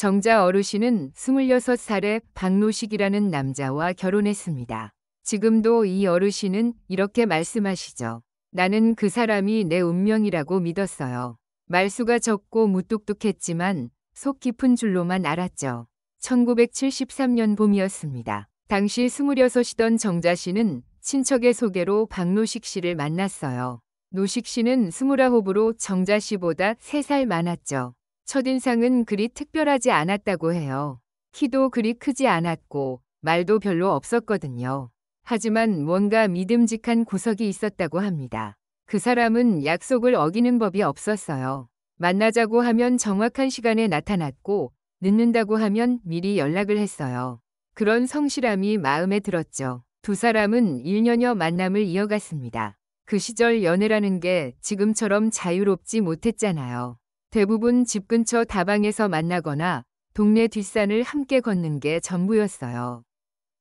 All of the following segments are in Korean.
정자 어르신은 26살에 박노식이라는 남자와 결혼했습니다. 지금도 이 어르신은 이렇게 말씀하시죠. 나는 그 사람이 내 운명이라고 믿었어요. 말수가 적고 무뚝뚝했지만 속 깊은 줄로만 알았죠. 1973년 봄이었습니다. 당시 26이던 정자 씨는 친척의 소개로 박노식 씨를 만났어요. 노식 씨는 29으로 정자 씨보다 3살 많았죠. 첫인상은 그리 특별하지 않았다고 해요. 키도 그리 크지 않았고 말도 별로 없었거든요. 하지만 뭔가 믿음직한 구석이 있었다고 합니다. 그 사람은 약속을 어기는 법이 없었어요. 만나자고 하면 정확한 시간에 나타났고 늦는다고 하면 미리 연락을 했어요. 그런 성실함이 마음에 들었죠. 두 사람은 1년여 만남을 이어갔습니다. 그 시절 연애라는 게 지금처럼 자유롭지 못했잖아요. 대부분 집 근처 다방에서 만나거나 동네 뒷산을 함께 걷는 게 전부였어요.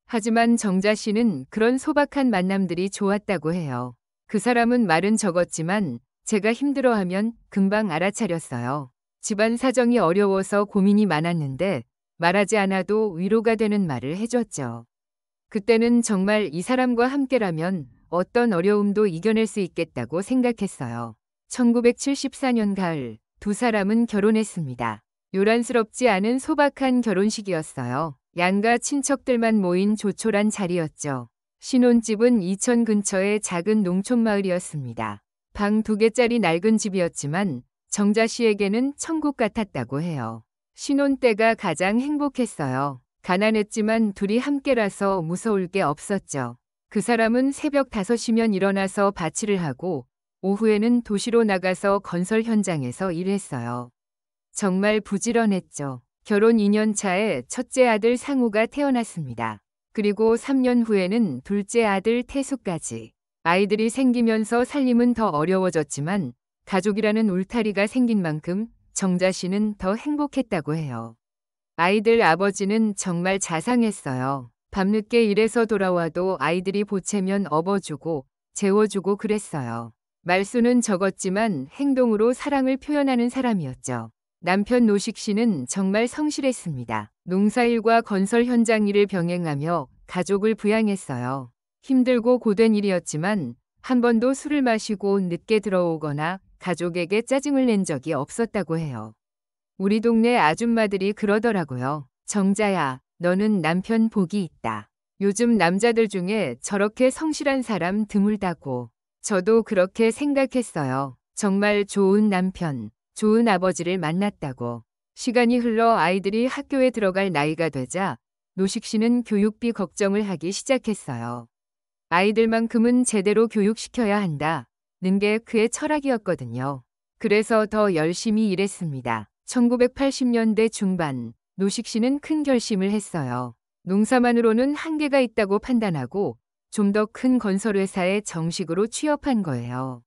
하지만 정자 씨는 그런 소박한 만남들이 좋았다고 해요. 그 사람은 말은 적었지만 제가 힘들어하면 금방 알아차렸어요. 집안 사정이 어려워서 고민이 많았는데 말하지 않아도 위로가 되는 말을 해줬죠. 그때는 정말 이 사람과 함께라면 어떤 어려움도 이겨낼 수 있겠다고 생각했어요. 1974년 가을 두 사람은 결혼했습니다. 요란스럽지 않은 소박한 결혼식이었어요. 양가 친척들만 모인 조촐한 자리였죠. 신혼집은 이천 근처의 작은 농촌 마을이었습니다. 방 2개짜리 낡은 집이었지만 정자 씨에게는 천국 같았다고 해요. 신혼 때가 가장 행복했어요. 가난했지만 둘이 함께라서 무서울 게 없었죠. 그 사람은 새벽 5시면 일어나서 밭일을 하고 오후에는 도시로 나가서 건설 현장에서 일했어요. 정말 부지런했죠. 결혼 2년 차에 첫째 아들 상우가 태어났습니다. 그리고 3년 후에는 둘째 아들 태수까지. 아이들이 생기면서 살림은 더 어려워졌지만 가족이라는 울타리가 생긴 만큼 정자 씨는 더 행복했다고 해요. 아이들 아버지는 정말 자상했어요. 밤늦게 일해서 돌아와도 아이들이 보채면 업어주고 재워주고 그랬어요. 말수는 적었지만 행동으로 사랑을 표현하는 사람이었죠. 남편 노식 씨는 정말 성실했습니다. 농사일과 건설 현장 일을 병행하며 가족을 부양했어요. 힘들고 고된 일이었지만 한 번도 술을 마시고 늦게 들어오거나 가족에게 짜증을 낸 적이 없었다고 해요. 우리 동네 아줌마들이 그러더라고요. 정자야, 너는 남편 복이 있다. 요즘 남자들 중에 저렇게 성실한 사람 드물다고. 저도 그렇게 생각했어요. 정말 좋은 남편, 좋은 아버지를 만났다고. 시간이 흘러 아이들이 학교에 들어갈 나이가 되자 노식 씨는 교육비 걱정을 하기 시작했어요. 아이들만큼은 제대로 교육시켜야 한다는 게 그의 철학이었거든요. 그래서 더 열심히 일했습니다. 1980년대 중반 노식 씨는 큰 결심을 했어요. 농사만으로는 한계가 있다고 판단하고 좀 더 큰 건설회사에 정식으로 취업한 거예요.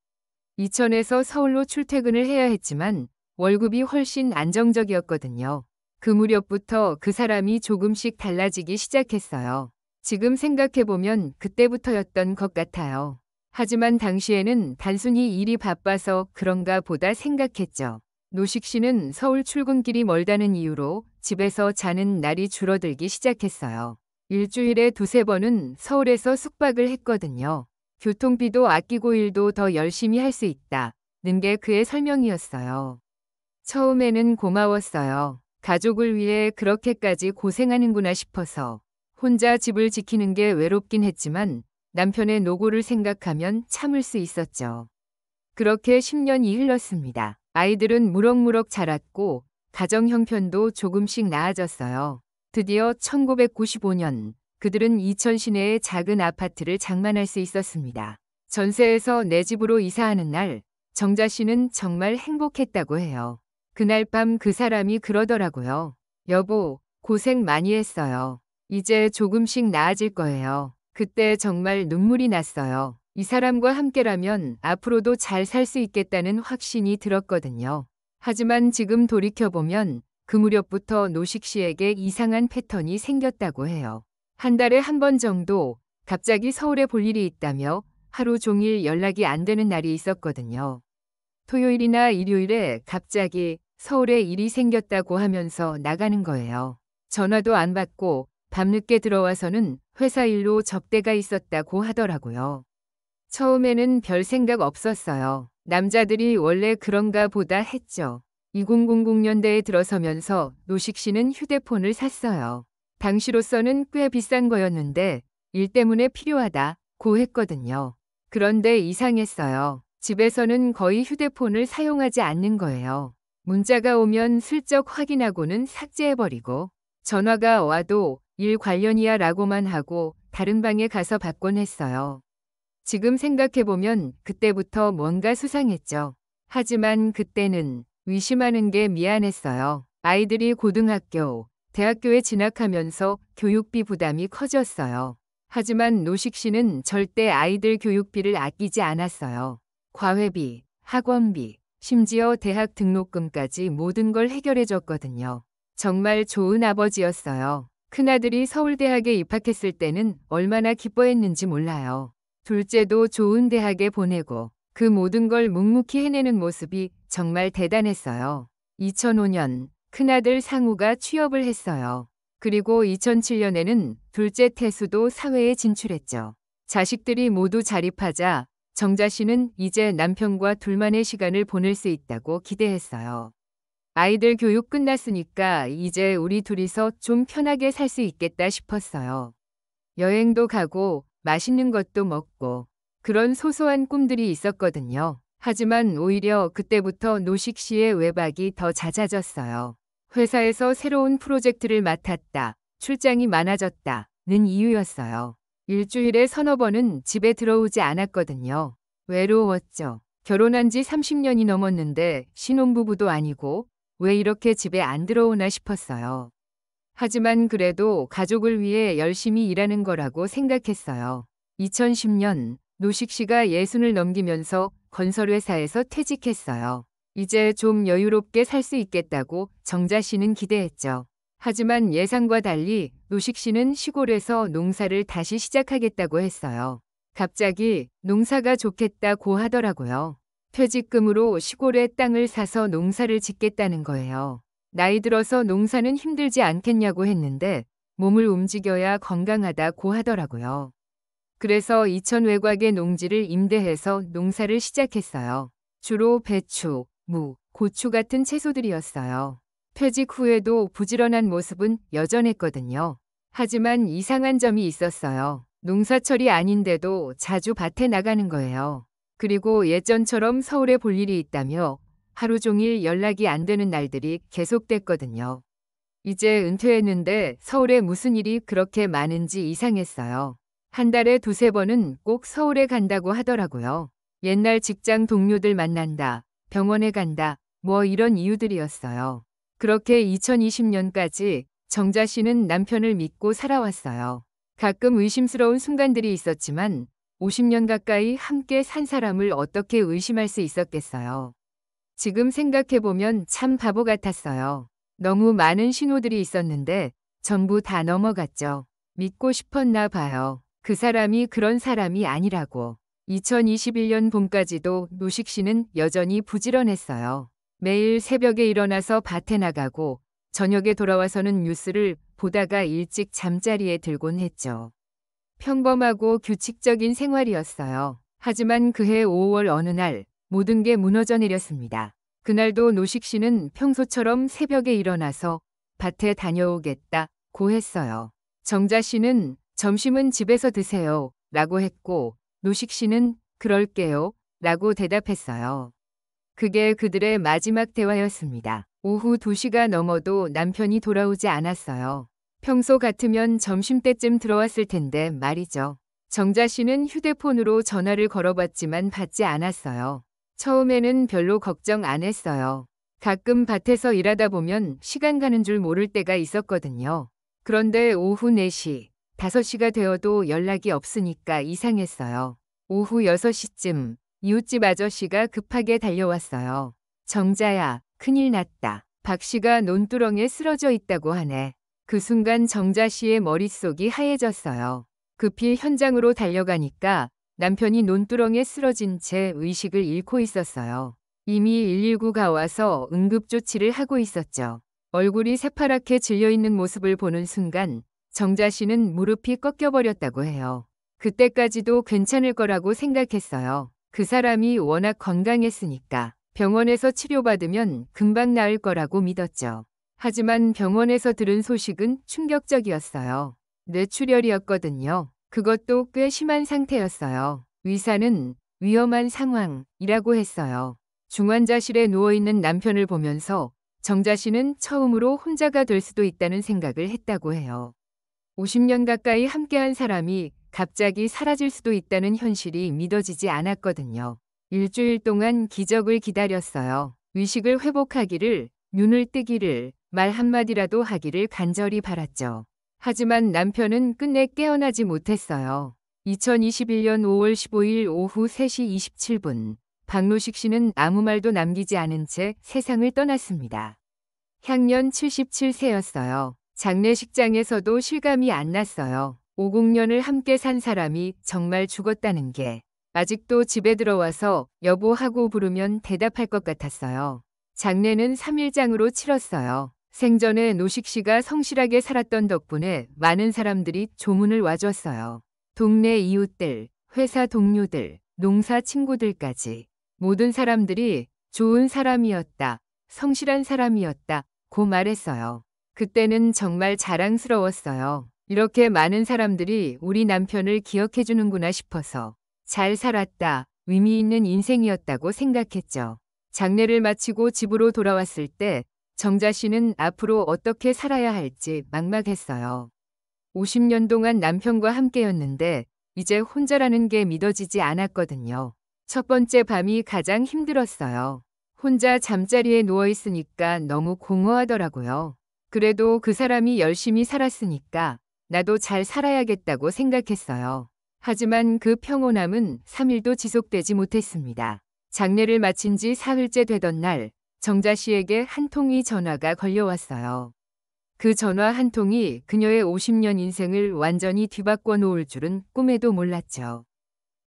이천에서 서울로 출퇴근을 해야 했지만 월급이 훨씬 안정적이었거든요. 그 무렵부터 그 사람이 조금씩 달라지기 시작했어요. 지금 생각해보면 그때부터였던 것 같아요. 하지만 당시에는 단순히 일이 바빠서 그런가 보다 생각했죠. 노식 씨는 서울 출근길이 멀다는 이유로 집에서 자는 날이 줄어들기 시작했어요. 일주일에 2~3번은 서울에서 숙박을 했거든요. 교통비도 아끼고 일도 더 열심히 할 수 있다는 게 그의 설명이었어요. 처음에는 고마웠어요. 가족을 위해 그렇게까지 고생하는구나 싶어서. 혼자 집을 지키는 게 외롭긴 했지만 남편의 노고를 생각하면 참을 수 있었죠. 그렇게 10년이 흘렀습니다. 아이들은 무럭무럭 자랐고 가정 형편도 조금씩 나아졌어요. 드디어 1995년 그들은 이천 시내의 작은 아파트를 장만할 수 있었습니다. 전세에서 내 집으로 이사하는 날 정자 씨는 정말 행복했다고 해요. 그날 밤 그 사람이 그러더라고요. 여보, 고생 많이 했어요. 이제 조금씩 나아질 거예요. 그때 정말 눈물이 났어요. 이 사람과 함께라면 앞으로도 잘 살 수 있겠다는 확신이 들었거든요. 하지만 지금 돌이켜보면 그 무렵부터 노식 씨에게 이상한 패턴이 생겼다고 해요. 한 달에 한 번 정도 갑자기 서울에 볼 일이 있다며 하루 종일 연락이 안 되는 날이 있었거든요. 토요일이나 일요일에 갑자기 서울에 일이 생겼다고 하면서 나가는 거예요. 전화도 안 받고 밤늦게 들어와서는 회사 일로 접대가 있었다고 하더라고요. 처음에는 별 생각 없었어요. 남자들이 원래 그런가 보다 했죠. 2000년대에 들어서면서 노식 씨는 휴대폰을 샀어요. 당시로서는 꽤 비싼 거였는데 일 때문에 필요하다고 했거든요. 그런데 이상했어요. 집에서는 거의 휴대폰을 사용하지 않는 거예요. 문자가 오면 슬쩍 확인하고는 삭제해버리고 전화가 와도 일 관련이야 라고만 하고 다른 방에 가서 받곤 했어요. 지금 생각해보면 그때부터 뭔가 수상했죠. 하지만 그때는 의심하는 게 미안했어요. 아이들이 고등학교, 대학교에 진학하면서 교육비 부담이 커졌어요. 하지만 노식 씨는 절대 아이들 교육비를 아끼지 않았어요. 과외비, 학원비, 심지어 대학 등록금까지 모든 걸 해결해 줬거든요. 정말 좋은 아버지였어요. 큰아들이 서울대학에 입학했을 때는 얼마나 기뻐했는지 몰라요. 둘째도 좋은 대학에 보내고 그 모든 걸 묵묵히 해내는 모습이 정말 대단했어요. 2005년 큰아들 상우가 취업을 했어요. 그리고 2007년에는 둘째 태수도 사회에 진출했죠. 자식들이 모두 자립하자 정자 씨는 이제 남편과 둘만의 시간을 보낼 수 있다고 기대했어요. 아이들 교육 끝났으니까 이제 우리 둘이서 좀 편하게 살 수 있겠다 싶었어요. 여행도 가고 맛있는 것도 먹고 그런 소소한 꿈들이 있었거든요. 하지만 오히려 그때부터 노식 씨의 외박이 더 잦아졌어요. 회사에서 새로운 프로젝트를 맡았다, 출장이 많아졌다는 이유였어요. 일주일에 서너 번은 집에 들어오지 않았거든요. 외로웠죠. 결혼한 지 30년이 넘었는데 신혼부부도 아니고 왜 이렇게 집에 안 들어오나 싶었어요. 하지만 그래도 가족을 위해 열심히 일하는 거라고 생각했어요. 2010년 노식 씨가 60을 넘기면서 건설회사에서 퇴직했어요. 이제 좀 여유롭게 살 수 있겠다고 정자 씨는 기대했죠. 하지만 예상과 달리 노식 씨는 시골에서 농사를 다시 시작하겠다고 했어요. 갑자기 농사가 좋겠다고 하더라고요. 퇴직금으로 시골에 땅을 사서 농사를 짓겠다는 거예요. 나이 들어서 농사는 힘들지 않겠냐고 했는데 몸을 움직여야 건강하다고 하더라고요. 그래서 이천 외곽의 농지를 임대해서 농사를 시작했어요. 주로 배추, 무, 고추 같은 채소들이었어요. 퇴직 후에도 부지런한 모습은 여전했거든요. 하지만 이상한 점이 있었어요. 농사철이 아닌데도 자주 밭에 나가는 거예요. 그리고 예전처럼 서울에 볼 일이 있다며 하루 종일 연락이 안 되는 날들이 계속됐거든요. 이제 은퇴했는데 서울에 무슨 일이 그렇게 많은지 이상했어요. 한 달에 두세 번은 꼭 서울에 간다고 하더라고요. 옛날 직장 동료들 만난다, 병원에 간다, 뭐 이런 이유들이었어요. 그렇게 2020년까지 정자 씨는 남편을 믿고 살아왔어요. 가끔 의심스러운 순간들이 있었지만 50년 가까이 함께 산 사람을 어떻게 의심할 수 있었겠어요. 지금 생각해보면 참 바보 같았어요. 너무 많은 신호들이 있었는데 전부 다 넘어갔죠. 믿고 싶었나 봐요. 그 사람이 그런 사람이 아니라고. 2021년 봄까지도 노식 씨는 여전히 부지런했어요. 매일 새벽에 일어나서 밭에 나가고 저녁에 돌아와서는 뉴스를 보다가 일찍 잠자리에 들곤 했죠. 평범하고 규칙적인 생활이었어요. 하지만 그해 5월 어느 날 모든 게 무너져 내렸습니다. 그날도 노식 씨는 평소처럼 새벽에 일어나서 밭에 다녀오겠다고 했어요. 정자 씨는 점심은 집에서 드세요 라고 했고 노식 씨는 그럴게요 라고 대답했어요. 그게 그들의 마지막 대화였습니다. 오후 2시가 넘어도 남편이 돌아오지 않았어요. 평소 같으면 점심때쯤 들어왔을 텐데 말이죠. 정자 씨는 휴대폰으로 전화를 걸어봤지만 받지 않았어요. 처음에는 별로 걱정 안 했어요. 가끔 밭에서 일하다 보면 시간 가는 줄 모를 때가 있었거든요. 그런데 오후 4시, 5시가 되어도 연락이 없으니까 이상했어요. 오후 6시쯤 이웃집 아저씨가 급하게 달려왔어요. 정자야, 큰일 났다. 박 씨가 논두렁에 쓰러져 있다고 하네. 그 순간 정자 씨의 머릿속이 하얘졌어요. 급히 현장으로 달려가니까 남편이 논두렁에 쓰러진 채 의식을 잃고 있었어요. 이미 119가 와서 응급조치를 하고 있었죠. 얼굴이 새파랗게 질려있는 모습을 보는 순간 정자 씨는 무릎이 꺾여버렸다고 해요. 그때까지도 괜찮을 거라고 생각했어요. 그 사람이 워낙 건강했으니까 병원에서 치료받으면 금방 나을 거라고 믿었죠. 하지만 병원에서 들은 소식은 충격적이었어요. 뇌출혈이었거든요. 그것도 꽤 심한 상태였어요. 의사는 위험한 상황이라고 했어요. 중환자실에 누워있는 남편을 보면서 정자 씨는 처음으로 혼자가 될 수도 있다는 생각을 했다고 해요. 50년 가까이 함께한 사람이 갑자기 사라질 수도 있다는 현실이 믿어지지 않았거든요. 일주일 동안 기적을 기다렸어요. 의식을 회복하기를, 눈을 뜨기를, 말 한마디라도 하기를 간절히 바랐죠. 하지만 남편은 끝내 깨어나지 못했어요. 2021년 5월 15일 오후 3시 27분. 박노식 씨는 아무 말도 남기지 않은 채 세상을 떠났습니다. 향년 77세였어요. 장례식장에서도 실감이 안 났어요. 50년을 함께 산 사람이 정말 죽었다는 게 아직도 집에 들어와서 여보하고 부르면 대답할 것 같았어요. 장례는 3일장으로 치렀어요. 생전에 노식 씨가 성실하게 살았던 덕분에 많은 사람들이 조문을 와줬어요. 동네 이웃들, 회사 동료들, 농사 친구들까지. 모든 사람들이 좋은 사람이었다, 성실한 사람이었다 고 말했어요. 그때는 정말 자랑스러웠어요. 이렇게 많은 사람들이 우리 남편을 기억해 주는구나 싶어서 잘 살았다, 의미 있는 인생이었다고 생각했죠. 장례를 마치고 집으로 돌아왔을 때 정자 씨는 앞으로 어떻게 살아야 할지 막막했어요. 50년 동안 남편과 함께였는데 이제 혼자라는 게 믿어지지 않았거든요. 첫 번째 밤이 가장 힘들었어요. 혼자 잠자리에 누워있으니까 너무 공허하더라고요. 그래도 그 사람이 열심히 살았으니까 나도 잘 살아야겠다고 생각했어요. 하지만 그 평온함은 3일도 지속되지 못했습니다. 장례를 마친 지 사흘째 되던 날, 정자 씨에게 한 통의 전화가 걸려왔어요. 그 전화 한 통이 그녀의 50년 인생을 완전히 뒤바꿔 놓을 줄은 꿈에도 몰랐죠.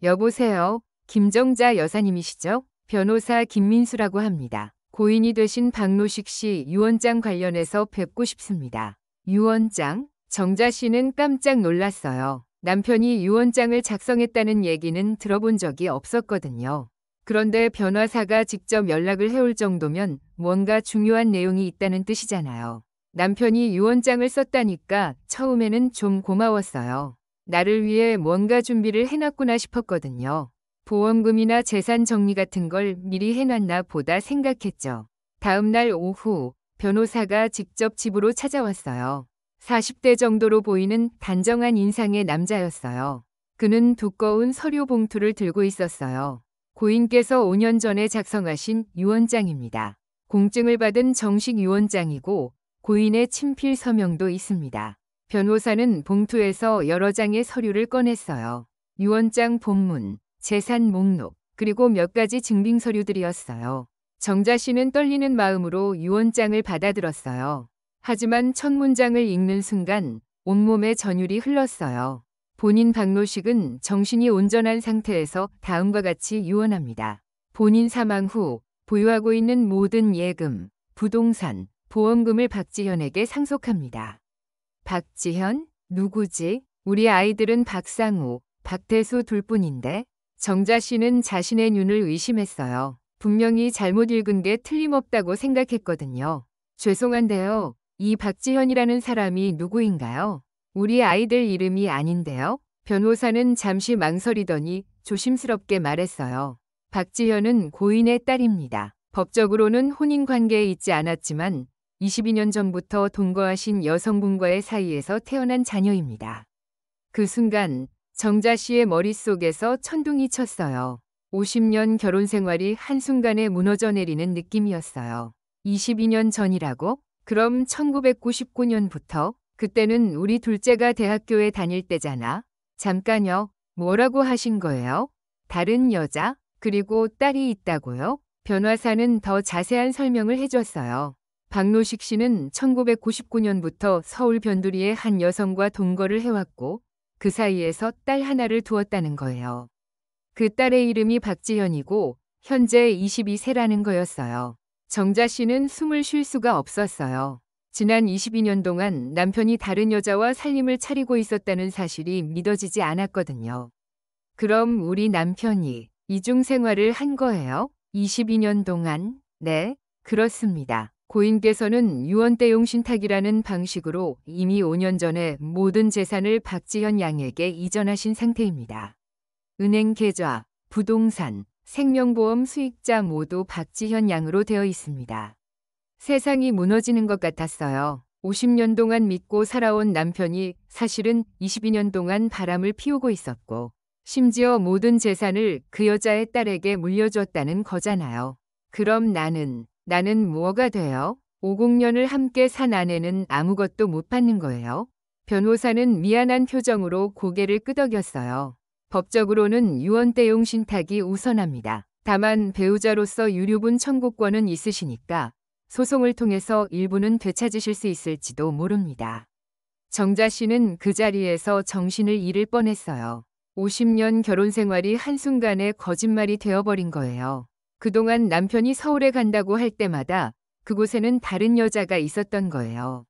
여보세요, 김정자 여사님이시죠? 변호사 김민수라고 합니다. 고인이 되신 박노식 씨 유언장 관련해서 뵙고 싶습니다. 유언장? 정자 씨는 깜짝 놀랐어요. 남편이 유언장을 작성했다는 얘기는 들어본 적이 없었거든요. 그런데 변호사가 직접 연락을 해올 정도면 뭔가 중요한 내용이 있다는 뜻이잖아요. 남편이 유언장을 썼다니까 처음에는 좀 고마웠어요. 나를 위해 뭔가 준비를 해놨구나 싶었거든요. 보험금이나 재산 정리 같은 걸 미리 해놨나 보다 생각했죠. 다음 날 오후 변호사가 직접 집으로 찾아왔어요. 40대 정도로 보이는 단정한 인상의 남자였어요. 그는 두꺼운 서류 봉투를 들고 있었어요. 고인께서 5년 전에 작성하신 유언장입니다. 공증을 받은 정식 유언장이고 고인의 친필 서명도 있습니다. 변호사는 봉투에서 여러 장의 서류를 꺼냈어요. 유언장 본문, 재산 목록, 그리고 몇 가지 증빙 서류들이었어요. 정자 씨는 떨리는 마음으로 유언장을 받아들었어요. 하지만 첫 문장을 읽는 순간 온몸에 전율이 흘렀어요. 본인 박노식은 정신이 온전한 상태에서 다음과 같이 유언합니다. 본인 사망 후 보유하고 있는 모든 예금, 부동산, 보험금을 박지현에게 상속합니다. 박지현? 누구지? 우리 아이들은 박상우, 박태수 둘뿐인데? 정자 씨는 자신의 눈을 의심했어요. 분명히 잘못 읽은 게 틀림없다고 생각했거든요. 죄송한데요. 이 박지현이라는 사람이 누구인가요? 우리 아이들 이름이 아닌데요? 변호사는 잠시 망설이더니 조심스럽게 말했어요. 박지현은 고인의 딸입니다. 법적으로는 혼인관계에 있지 않았지만 22년 전부터 동거하신 여성분과의 사이에서 태어난 자녀입니다. 그 순간 정자 씨의 머릿속에서 천둥이 쳤어요. 50년 결혼 생활이 한순간에 무너져 내리는 느낌이었어요. 22년 전이라고? 그럼 1999년부터? 그때는 우리 둘째가 대학교에 다닐 때잖아. 잠깐요. 뭐라고 하신 거예요? 다른 여자? 그리고 딸이 있다고요? 변호사는 더 자세한 설명을 해줬어요. 박노식 씨는 1999년부터 서울 변두리의 한 여성과 동거를 해왔고 그 사이에서 딸 하나를 두었다는 거예요. 그 딸의 이름이 박지현이고 현재 22세라는 거였어요. 정자 씨는 숨을 쉴 수가 없었어요. 지난 22년 동안 남편이 다른 여자와 살림을 차리고 있었다는 사실이 믿어지지 않았거든요. 그럼 우리 남편이 이중 생활을 한 거예요? 22년 동안? 네, 그렇습니다. 고인께서는 유언대용 신탁이라는 방식으로 이미 5년 전에 모든 재산을 박지현 양에게 이전하신 상태입니다. 은행 계좌, 부동산, 생명보험 수익자 모두 박지현 양으로 되어 있습니다. 세상이 무너지는 것 같았어요. 50년 동안 믿고 살아온 남편이 사실은 22년 동안 바람을 피우고 있었고, 심지어 모든 재산을 그 여자의 딸에게 물려줬다는 거잖아요. 그럼 나는 뭐가 돼요? 50년을 함께 산 아내는 아무것도 못 받는 거예요? 변호사는 미안한 표정으로 고개를 끄덕였어요. 법적으로는 유언대용 신탁이 우선합니다. 다만 배우자로서 유류분 청구권은 있으시니까 소송을 통해서 일부는 되찾으실 수 있을지도 모릅니다. 정자 씨는 그 자리에서 정신을 잃을 뻔했어요. 50년 결혼 생활이 한순간에 거짓말이 되어버린 거예요. 그동안 남편이 서울에 간다고 할 때마다 그곳에는 다른 여자가 있었던 거예요.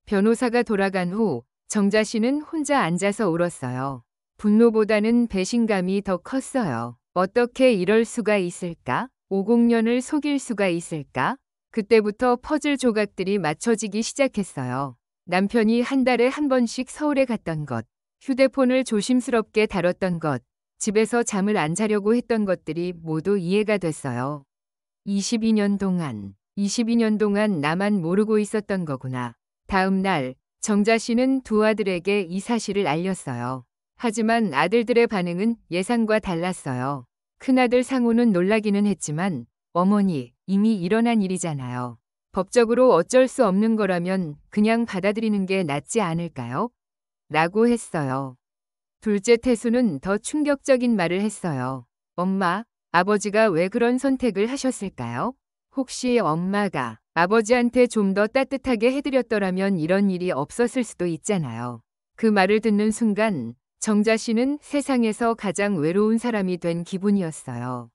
변호사가 돌아간 후 정자 씨는 혼자 앉아서 울었어요. 분노보다는 배신감이 더 컸어요. 어떻게 이럴 수가 있을까? 50년을 속일 수가 있을까? 그때부터 퍼즐 조각들이 맞춰지기 시작했어요. 남편이 한 달에 한 번씩 서울에 갔던 것, 휴대폰을 조심스럽게 다뤘던 것, 집에서 잠을 안 자려고 했던 것들이 모두 이해가 됐어요. 22년 동안 나만 모르고 있었던 거구나. 다음 날 정자 씨는 두 아들에게 이 사실을 알렸어요. 하지만 아들들의 반응은 예상과 달랐어요. 큰아들 상우는 놀라기는 했지만 어머니, 이미 일어난 일이잖아요. 법적으로 어쩔 수 없는 거라면 그냥 받아들이는 게 낫지 않을까요? 라고 했어요. 둘째 태수는 더 충격적인 말을 했어요. 엄마, 아버지가 왜 그런 선택을 하셨을까요? 혹시 엄마가 아버지한테 좀 더 따뜻하게 해드렸더라면 이런 일이 없었을 수도 있잖아요. 그 말을 듣는 순간 정자 씨는 세상에서 가장 외로운 사람이 된 기분이었어요.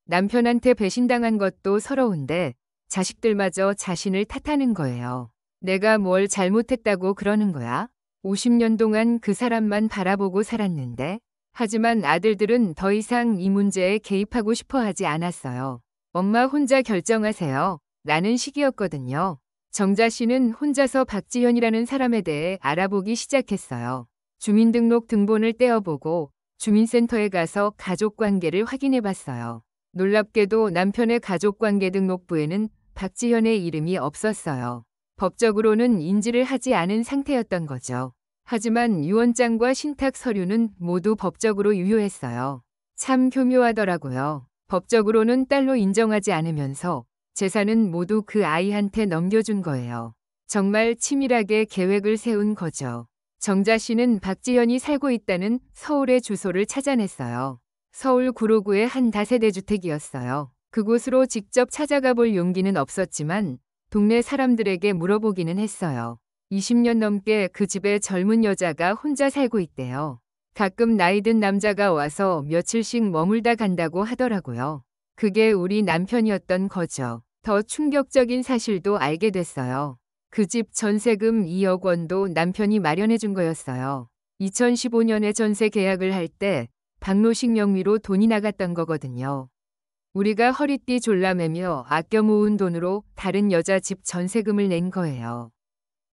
남편한테 배신당한 것도 서러운데 자식들마저 자신을 탓하는 거예요. 내가 뭘 잘못했다고 그러는 거야? 50년 동안 그 사람만 바라보고 살았는데, 하지만 아들들은 더 이상 이 문제에 개입하고 싶어 하지 않았어요. 엄마 혼자 결정하세요. 라는 식이었거든요. 정자 씨는 혼자서 박지현이라는 사람에 대해 알아보기 시작했어요. 주민등록 등본을 떼어보고 주민센터에 가서 가족관계를 확인해봤어요. 놀랍게도 남편의 가족관계 등록부에는 박지현의 이름이 없었어요. 법적으로는 인지를 하지 않은 상태였던 거죠. 하지만 유언장과 신탁 서류는 모두 법적으로 유효했어요. 참 교묘하더라고요. 법적으로는 딸로 인정하지 않으면서 재산은 모두 그 아이한테 넘겨준 거예요. 정말 치밀하게 계획을 세운 거죠. 정자 씨는 박지현이 살고 있다는 서울의 주소를 찾아냈어요. 서울 구로구의 한 다세대 주택이었어요. 그곳으로 직접 찾아가 볼 용기는 없었지만 동네 사람들에게 물어보기는 했어요. 20년 넘게 그 집에 젊은 여자가 혼자 살고 있대요. 가끔 나이 든 남자가 와서 며칠씩 머물다 간다고 하더라고요. 그게 우리 남편이었던 거죠. 더 충격적인 사실도 알게 됐어요. 그 집 전세금 2억 원도 남편이 마련해 준 거였어요. 2015년에 전세 계약을 할 때 박노식 명의로 돈이 나갔던 거거든요. 우리가 허리띠 졸라매며 아껴 모은 돈으로 다른 여자 집 전세금을 낸 거예요.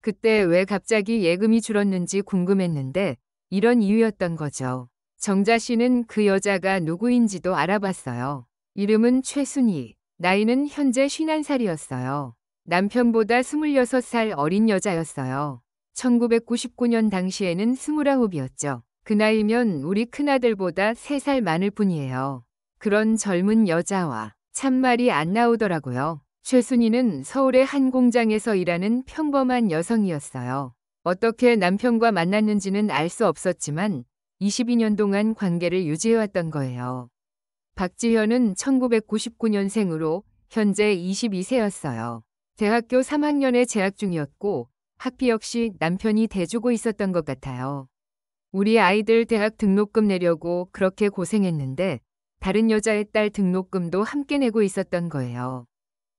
그때 왜 갑자기 예금이 줄었는지 궁금했는데 이런 이유였던 거죠. 정자 씨는 그 여자가 누구인지도 알아봤어요. 이름은 최순희, 나이는 현재 51살이었어요. 남편보다 26살 어린 여자였어요. 1999년 당시에는 29이었죠. 그 나이면 우리 큰아들보다 3살 많을 뿐이에요. 그런 젊은 여자와 참말이 안 나오더라고요. 최순희는 서울의 한 공장에서 일하는 평범한 여성이었어요. 어떻게 남편과 만났는지는 알 수 없었지만 22년 동안 관계를 유지해왔던 거예요. 박지현은 1999년생으로 현재 22세였어요. 대학교 3학년에 재학 중이었고 학비 역시 남편이 대주고 있었던 것 같아요. 우리 아이들 대학 등록금 내려고 그렇게 고생했는데 다른 여자의 딸 등록금도 함께 내고 있었던 거예요.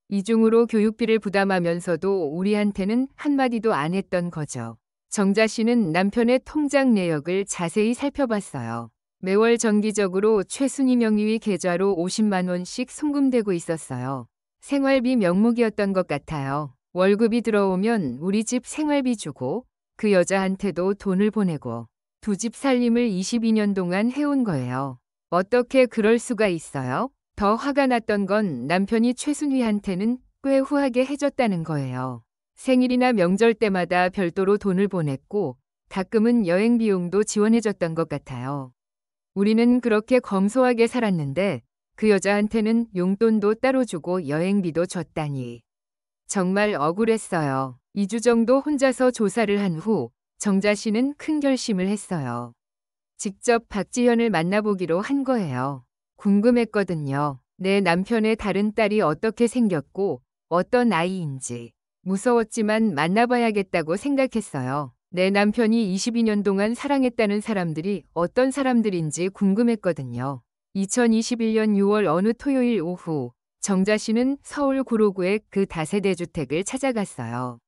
이중으로 교육비를 부담하면서도 우리한테는 한마디도 안 했던 거죠. 정자 씨는 남편의 통장 내역을 자세히 살펴봤어요. 매월 정기적으로 최순희 명의의 계좌로 50만 원씩 송금되고 있었어요. 생활비 명목이었던 것 같아요. 월급이 들어오면 우리 집 생활비 주고 그 여자한테도 돈을 보내고 두 집 살림을 22년 동안 해온 거예요. 어떻게 그럴 수가 있어요? 더 화가 났던 건 남편이 최순희한테는 꽤 후하게 해줬다는 거예요. 생일이나 명절 때마다 별도로 돈을 보냈고 가끔은 여행 비용도 지원해줬던 것 같아요. 우리는 그렇게 검소하게 살았는데 그 여자한테는 용돈도 따로 주고 여행비도 줬다니. 정말 억울했어요. 2주 정도 혼자서 조사를 한 후 정자 씨는 큰 결심을 했어요. 직접 박지현을 만나보기로 한 거예요. 궁금했거든요. 내 남편의 다른 딸이 어떻게 생겼고 어떤 아이인지. 무서웠지만 만나봐야겠다고 생각했어요. 내 남편이 22년 동안 사랑했다는 사람들이 어떤 사람들인지 궁금했거든요. 2021년 6월 어느 토요일 오후 정자 씨는 서울 구로구의 그 다세대 주택을 찾아갔어요.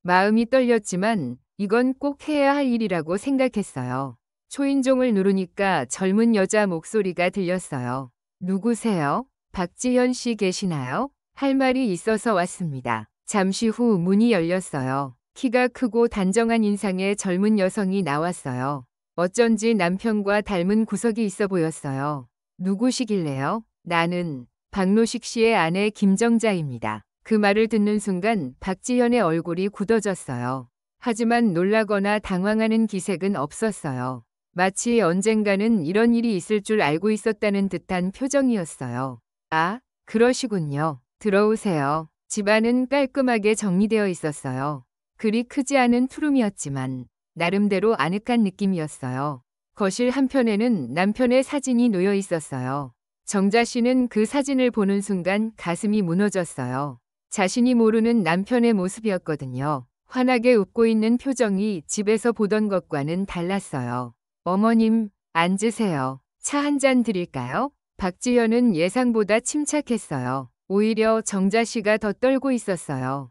마음이 떨렸지만 이건 꼭 해야 할 일이라고 생각했어요. 초인종을 누르니까 젊은 여자 목소리가 들렸어요. 누구세요? 박지현 씨 계시나요? 할 말이 있어서 왔습니다. 잠시 후 문이 열렸어요. 키가 크고 단정한 인상의 젊은 여성이 나왔어요. 어쩐지 남편과 닮은 구석이 있어 보였어요. 누구시길래요? 나는 박노식 씨의 아내 김정자입니다. 그 말을 듣는 순간 박지현의 얼굴이 굳어졌어요. 하지만 놀라거나 당황하는 기색은 없었어요. 마치 언젠가는 이런 일이 있을 줄 알고 있었다는 듯한 표정이었어요. 아, 그러시군요. 들어오세요. 집안은 깔끔하게 정리되어 있었어요. 그리 크지 않은 투룸이었지만 나름대로 아늑한 느낌이었어요. 거실 한편에는 남편의 사진이 놓여 있었어요. 정자 씨는 그 사진을 보는 순간 가슴이 무너졌어요. 자신이 모르는 남편의 모습이었거든요. 환하게 웃고 있는 표정이 집에서 보던 것과는 달랐어요. 어머님, 앉으세요. 차 한 잔 드릴까요? 박지현은 예상보다 침착했어요. 오히려 정자 씨가 더 떨고 있었어요.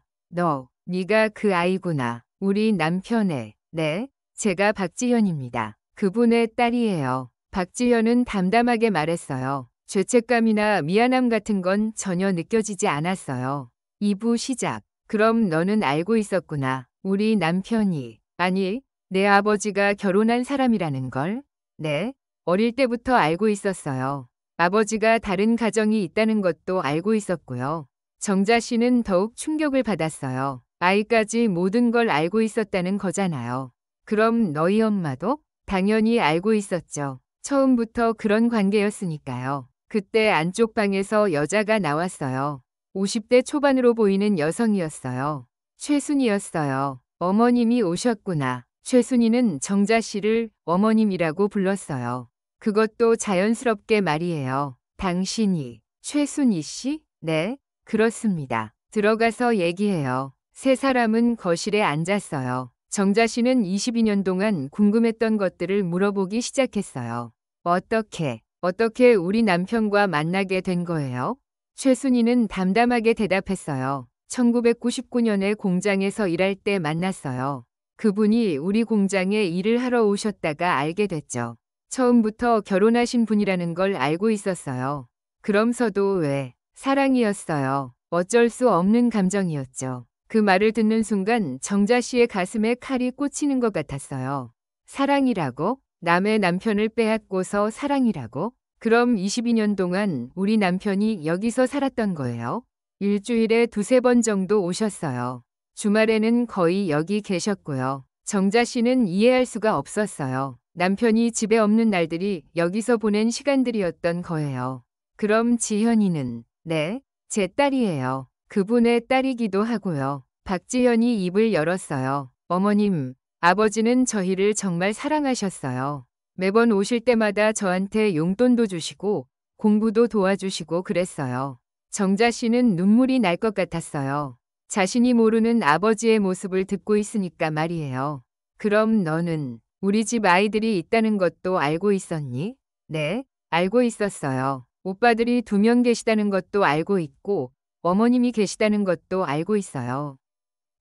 네가 그 아이구나. 우리 남편의. 네, 제가 박지현입니다. 그분의 딸이에요. 박지현은 담담하게 말했어요. 죄책감이나 미안함 같은 건 전혀 느껴지지 않았어요. 2부 시작. 그럼 너는 알고 있었구나. 우리 남편이. 아니, 내 아버지가 결혼한 사람이라는 걸? 네, 어릴 때부터 알고 있었어요. 아버지가 다른 가정이 있다는 것도 알고 있었고요. 정자 씨는 더욱 충격을 받았어요. 아이까지 모든 걸 알고 있었다는 거잖아요. 그럼 너희 엄마도? 당연히 알고 있었죠. 처음부터 그런 관계였으니까요. 그때 안쪽 방에서 여자가 나왔어요. 50대 초반으로 보이는 여성이었어요. 최순이었어요. 어머님이 오셨구나. 최순이는 정자 씨를 어머님이라고 불렀어요. 그것도 자연스럽게 말이에요. 당신이 최순이 씨? 네, 그렇습니다. 들어가서 얘기해요. 세 사람은 거실에 앉았어요. 정자 씨는 22년 동안 궁금했던 것들을 물어보기 시작했어요. 어떻게 우리 남편과 만나게 된 거예요? 최순이는 담담하게 대답했어요. 1999년에 공장에서 일할 때 만났어요. 그분이 우리 공장에 일을 하러 오셨다가 알게 됐죠. 처음부터 결혼하신 분이라는 걸 알고 있었어요. 그럼서도 왜? 사랑이었어요. 어쩔 수 없는 감정이었죠. 그 말을 듣는 순간 정자 씨의 가슴에 칼이 꽂히는 것 같았어요. 사랑이라고? 남의 남편을 빼앗고서 사랑이라고? 그럼 22년 동안 우리 남편이 여기서 살았던 거예요? 일주일에 2~3번 정도 오셨어요. 주말에는 거의 여기 계셨고요. 정자 씨는 이해할 수가 없었어요. 남편이 집에 없는 날들이 여기서 보낸 시간들이었던 거예요. 그럼 지현이는? 네, 제 딸이에요. 그분의 딸이기도 하고요. 박지현이 입을 열었어요. 어머님, 아버지는 저희를 정말 사랑하셨어요. 매번 오실 때마다 저한테 용돈도 주시고 공부도 도와주시고 그랬어요. 정자 씨는 눈물이 날 것 같았어요. 자신이 모르는 아버지의 모습을 듣고 있으니까 말이에요. 그럼 너는 우리 집 아이들이 있다는 것도 알고 있었니? 네, 알고 있었어요. 오빠들이 2명 계시다는 것도 알고 있고 어머님이 계시다는 것도 알고 있어요.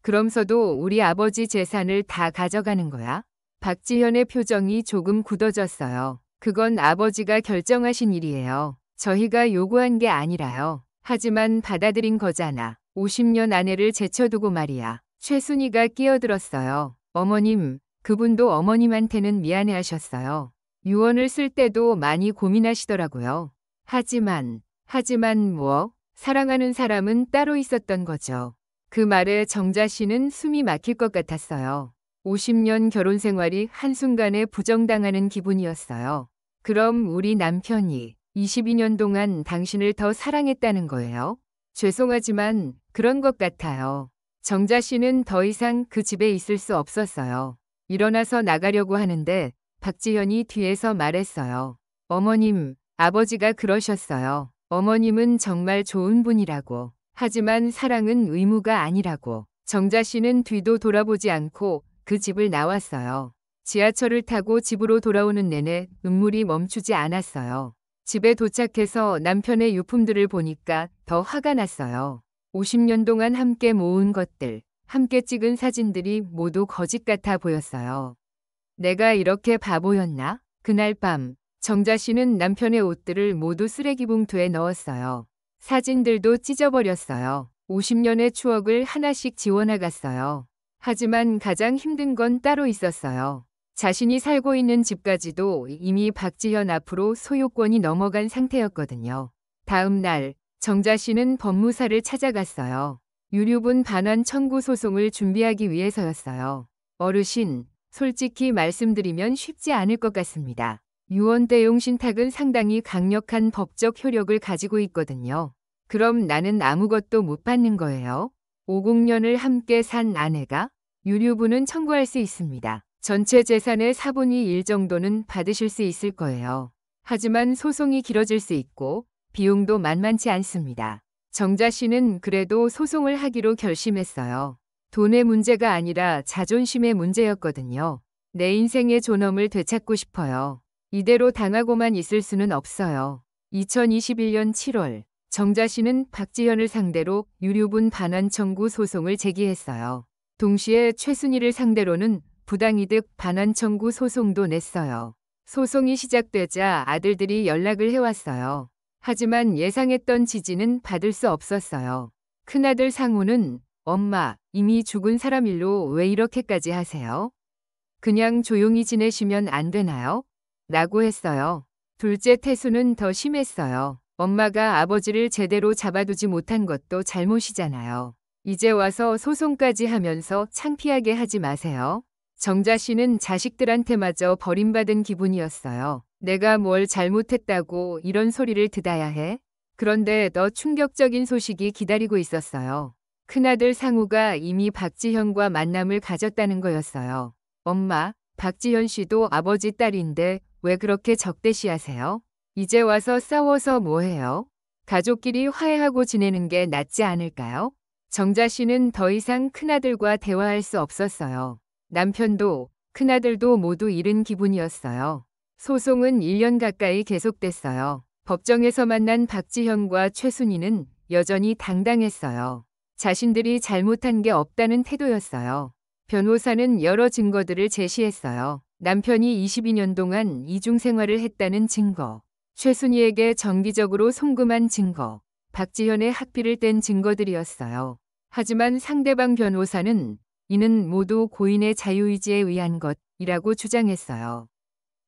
그럼서도 우리 아버지 재산을 다 가져가는 거야? 박지현의 표정이 조금 굳어졌어요. 그건 아버지가 결정하신 일이에요. 저희가 요구한 게 아니라요. 하지만 받아들인 거잖아. 50년 아내를 제쳐두고 말이야. 최순희가 끼어들었어요. 어머님, 그분도 어머님한테는 미안해하셨어요. 유언을 쓸 때도 많이 고민하시더라고요. 하지만 뭐? 사랑하는 사람은 따로 있었던 거죠. 그 말에 정자 씨는 숨이 막힐 것 같았어요. 50년 결혼 생활이 한순간에 부정당하는 기분이었어요. 그럼 우리 남편이 22년 동안 당신을 더 사랑했다는 거예요? 죄송하지만 그런 것 같아요. 정자 씨는 더 이상 그 집에 있을 수 없었어요. 일어나서 나가려고 하는데 박지현이 뒤에서 말했어요. 어머님, 아버지가 그러셨어요. 어머님은 정말 좋은 분이라고. 하지만 사랑은 의무가 아니라고. 정자 씨는 뒤도 돌아보지 않고 그 집을 나왔어요. 지하철을 타고 집으로 돌아오는 내내 눈물이 멈추지 않았어요. 집에 도착해서 남편의 유품들을 보니까 더 화가 났어요. 50년 동안 함께 모은 것들, 함께 찍은 사진들이 모두 거짓 같아 보였어요. 내가 이렇게 바보였나? 그날 밤 정자 씨는 남편의 옷들을 모두 쓰레기 봉투에 넣었어요. 사진들도 찢어버렸어요. 50년의 추억을 하나씩 지워나갔어요. 하지만 가장 힘든 건 따로 있었어요. 자신이 살고 있는 집까지도 이미 박지현 앞으로 소유권이 넘어간 상태였거든요. 다음 날 정자 씨는 법무사를 찾아갔어요. 유류분 반환 청구 소송을 준비하기 위해서였어요. 어르신, 솔직히 말씀드리면 쉽지 않을 것 같습니다. 유언대용 신탁은 상당히 강력한 법적 효력을 가지고 있거든요. 그럼 나는 아무것도 못 받는 거예요? 50년을 함께 산 아내가? 유류분은 청구할 수 있습니다. 전체 재산의 4분의 1 정도는 받으실 수 있을 거예요. 하지만 소송이 길어질 수 있고 비용도 만만치 않습니다. 정자 씨는 그래도 소송을 하기로 결심했어요. 돈의 문제가 아니라 자존심의 문제였거든요. 내 인생의 존엄을 되찾고 싶어요. 이대로 당하고만 있을 수는 없어요. 2021년 7월 정자 씨는 박지현을 상대로 유류분 반환 청구 소송을 제기했어요. 동시에 최순희를 상대로는 부당이득 반환 청구 소송도 냈어요. 소송이 시작되자 아들들이 연락을 해왔어요. 하지만 예상했던 지지는 받을 수 없었어요. 큰아들 상우는 엄마, 이미 죽은 사람 일로 왜 이렇게까지 하세요? 그냥 조용히 지내시면 안 되나요? 라고 했어요. 둘째 태수는 더 심했어요. 엄마가 아버지를 제대로 잡아두지 못한 것도 잘못이잖아요. 이제 와서 소송까지 하면서 창피하게 하지 마세요. 정자 씨는 자식들한테마저 버림받은 기분이었어요. 내가 뭘 잘못했다고 이런 소리를 듣어야 해? 그런데 더 충격적인 소식이 기다리고 있었어요. 큰아들 상우가 이미 박지현과 만남을 가졌다는 거였어요. 엄마, 박지현 씨도 아버지 딸인데 왜 그렇게 적대시하세요? 이제 와서 싸워서 뭐해요? 가족끼리 화해하고 지내는 게 낫지 않을까요? 정자 씨는 더 이상 큰아들과 대화할 수 없었어요. 남편도 큰아들도 모두 잃은 기분이었어요. 소송은 1년 가까이 계속됐어요. 법정에서 만난 박지현과 최순희는 여전히 당당했어요. 자신들이 잘못한 게 없다는 태도였어요. 변호사는 여러 증거들을 제시했어요. 남편이 22년 동안 이중 생활을 했다는 증거, 최순희에게 정기적으로 송금한 증거, 박지현의 학비를 뗀 증거들이었어요. 하지만 상대방 변호사는 이는 모두 고인의 자유의지에 의한 것이라고 주장했어요.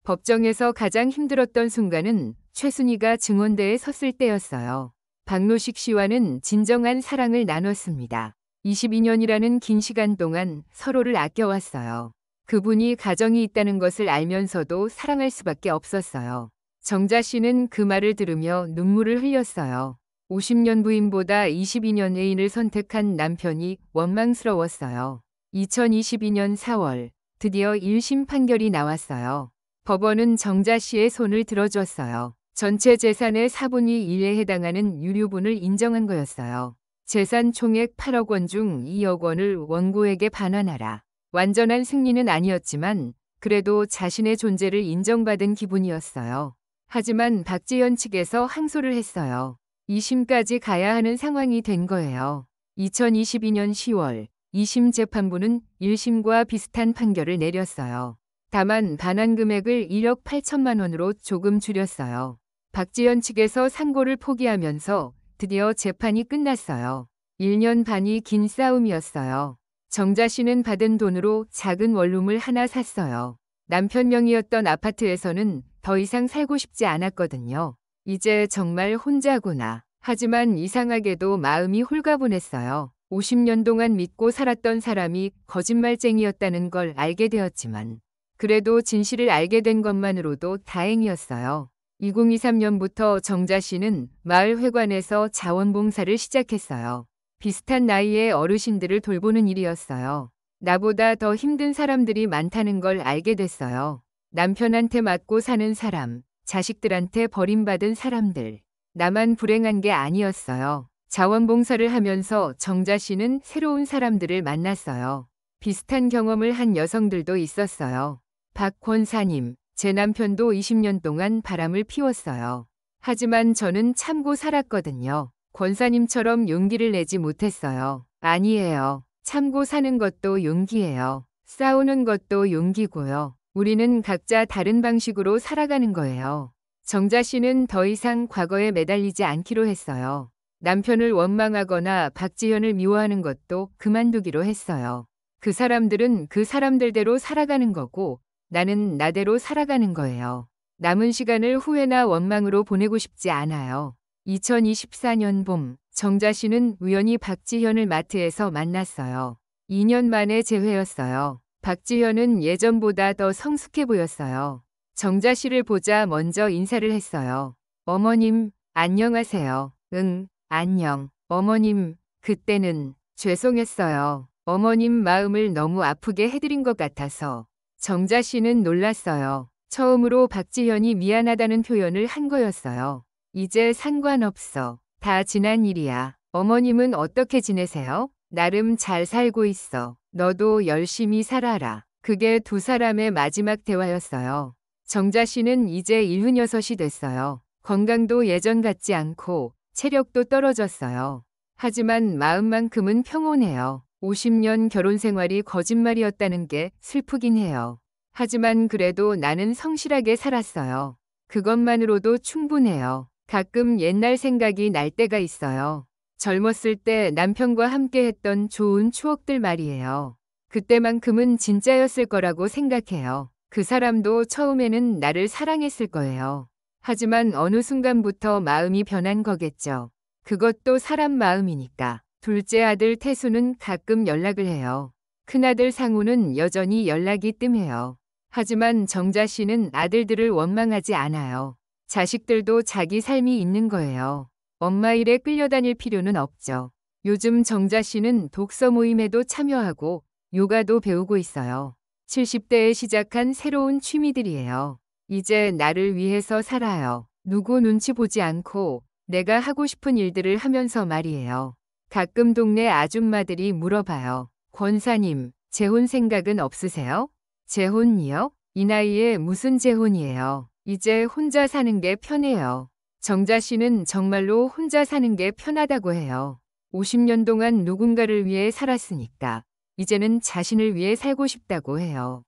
법정에서 가장 힘들었던 순간은 최순희가 증언대에 섰을 때였어요. 박노식 씨와는 진정한 사랑을 나눴습니다. 22년이라는 긴 시간 동안 서로를 아껴왔어요. 그분이 가정이 있다는 것을 알면서도 사랑할 수밖에 없었어요. 정자 씨는 그 말을 들으며 눈물을 흘렸어요. 50년 부인보다 22년 애인을 선택한 남편이 원망스러웠어요. 2022년 4월 드디어 1심 판결이 나왔어요. 법원은 정자 씨의 손을 들어줬어요. 전체 재산의 4분의 1에 해당하는 유류분을 인정한 거였어요. 재산 총액 8억 원 중 2억 원을 원고에게 반환하라. 완전한 승리는 아니었지만 그래도 자신의 존재를 인정받은 기분이었어요. 하지만 박지현 측에서 항소를 했어요. 2심까지 가야 하는 상황이 된 거예요. 2022년 10월 2심 재판부는 1심과 비슷한 판결을 내렸어요. 다만 반환 금액을 1억 8천만 원으로 조금 줄였어요. 박지현 측에서 상고를 포기하면서 드디어 재판이 끝났어요. 1년 반이 긴 싸움이었어요. 정자 씨는 받은 돈으로 작은 원룸을 하나 샀어요. 남편 명의였던 아파트에서는 더 이상 살고 싶지 않았거든요. 이제 정말 혼자구나. 하지만 이상하게도 마음이 홀가분했어요. 50년 동안 믿고 살았던 사람이 거짓말쟁이였다는 걸 알게 되었지만 그래도 진실을 알게 된 것만으로도 다행이었어요. 2023년부터 정자 씨는 마을 회관에서 자원봉사를 시작했어요. 비슷한 나이의 어르신들을 돌보는 일이었어요. 나보다 더 힘든 사람들이 많다는 걸 알게 됐어요. 남편한테 맞고 사는 사람, 자식들한테 버림받은 사람들. 나만 불행한 게 아니었어요. 자원봉사를 하면서 정자 씨는 새로운 사람들을 만났어요. 비슷한 경험을 한 여성들도 있었어요. 박 권사님, 제 남편도 20년 동안 바람을 피웠어요. 하지만 저는 참고 살았거든요. 권사님처럼 용기를 내지 못했어요. 아니에요. 참고 사는 것도 용기예요. 싸우는 것도 용기고요. 우리는 각자 다른 방식으로 살아가는 거예요. 정자 씨는 더 이상 과거에 매달리지 않기로 했어요. 남편을 원망하거나 박지현을 미워하는 것도 그만두기로 했어요. 그 사람들은 그 사람들대로 살아가는 거고 나는 나대로 살아가는 거예요. 남은 시간을 후회나 원망으로 보내고 싶지 않아요. 2024년 봄, 정자 씨는 우연히 박지현을 마트에서 만났어요. 2년 만에 재회였어요. 박지현은 예전보다 더 성숙해 보였어요. 정자 씨를 보자 먼저 인사를 했어요. 어머님, 안녕하세요. 응, 안녕. 어머님, 그때는 죄송했어요. 어머님 마음을 너무 아프게 해드린 것 같아서. 정자 씨는 놀랐어요. 처음으로 박지현이 미안하다는 표현을 한 거였어요. 이제 상관없어. 다 지난 일이야. 어머님은 어떻게 지내세요? 나름 잘 살고 있어. 너도 열심히 살아라. 그게 두 사람의 마지막 대화였어요. 정자 씨는 이제 76이 됐어요. 건강도 예전 같지 않고 체력도 떨어졌어요. 하지만 마음만큼은 평온해요. 50년 결혼 생활이 거짓말이었다는 게 슬프긴 해요. 하지만 그래도 나는 성실하게 살았어요. 그것만으로도 충분해요. 가끔 옛날 생각이 날 때가 있어요. 젊었을 때 남편과 함께 했던 좋은 추억들 말이에요. 그때만큼은 진짜였을 거라고 생각해요. 그 사람도 처음에는 나를 사랑했을 거예요. 하지만 어느 순간부터 마음이 변한 거겠죠. 그것도 사람 마음이니까. 둘째 아들 태수는 가끔 연락을 해요. 큰아들 상우는 여전히 연락이 뜸해요. 하지만 정자 씨는 아들들을 원망하지 않아요. 자식들도 자기 삶이 있는 거예요. 엄마 일에 끌려다닐 필요는 없죠. 요즘 정자 씨는 독서 모임에도 참여하고 요가도 배우고 있어요. 70대에 시작한 새로운 취미들이에요. 이제 나를 위해서 살아요. 누구 눈치 보지 않고 내가 하고 싶은 일들을 하면서 말이에요. 가끔 동네 아줌마들이 물어봐요. 권사님, 재혼 생각은 없으세요? 재혼이요? 이 나이에 무슨 재혼이에요? 이제 혼자 사는 게 편해요. 정자 씨는 정말로 혼자 사는 게 편하다고 해요. 50년 동안 누군가를 위해 살았으니까 이제는 자신을 위해 살고 싶다고 해요.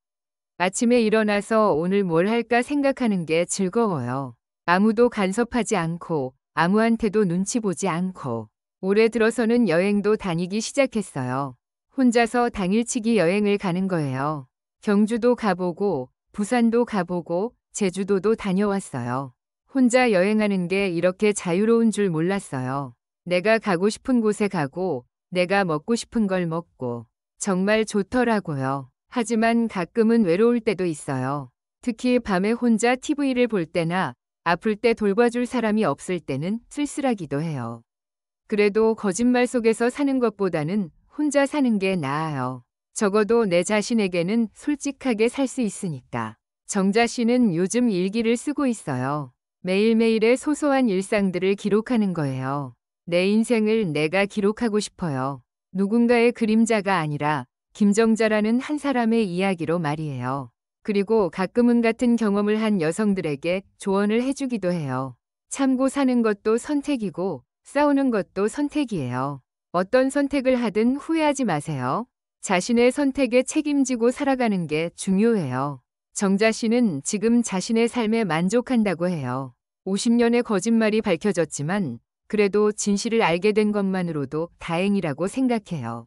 아침에 일어나서 오늘 뭘 할까 생각하는 게 즐거워요. 아무도 간섭하지 않고 아무한테도 눈치 보지 않고. 올해 들어서는 여행도 다니기 시작했어요. 혼자서 당일치기 여행을 가는 거예요. 경주도 가보고 부산도 가보고 제주도도 다녀왔어요. 혼자 여행하는 게 이렇게 자유로운 줄 몰랐어요. 내가 가고 싶은 곳에 가고 내가 먹고 싶은 걸 먹고 정말 좋더라고요. 하지만 가끔은 외로울 때도 있어요. 특히 밤에 혼자 TV를 볼 때나 아플 때 돌봐줄 사람이 없을 때는 쓸쓸하기도 해요. 그래도 거짓말 속에서 사는 것보다는 혼자 사는 게 나아요. 적어도 내 자신에게는 솔직하게 살 수 있으니까. 정자 씨는 요즘 일기를 쓰고 있어요. 매일매일의 소소한 일상들을 기록하는 거예요. 내 인생을 내가 기록하고 싶어요. 누군가의 그림자가 아니라 김정자라는 한 사람의 이야기로 말이에요. 그리고 가끔은 같은 경험을 한 여성들에게 조언을 해주기도 해요. 참고 사는 것도 선택이고 싸우는 것도 선택이에요. 어떤 선택을 하든 후회하지 마세요. 자신의 선택에 책임지고 살아가는 게 중요해요. 정자 씨는 지금 자신의 삶에 만족한다고 해요. 50년의 거짓말이 밝혀졌지만 그래도 진실을 알게 된 것만으로도 다행이라고 생각해요.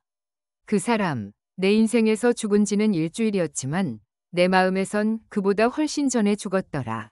그 사람, 내 인생에서 죽은 지는 일주일이었지만 내 마음에선 그보다 훨씬 전에 죽었더라.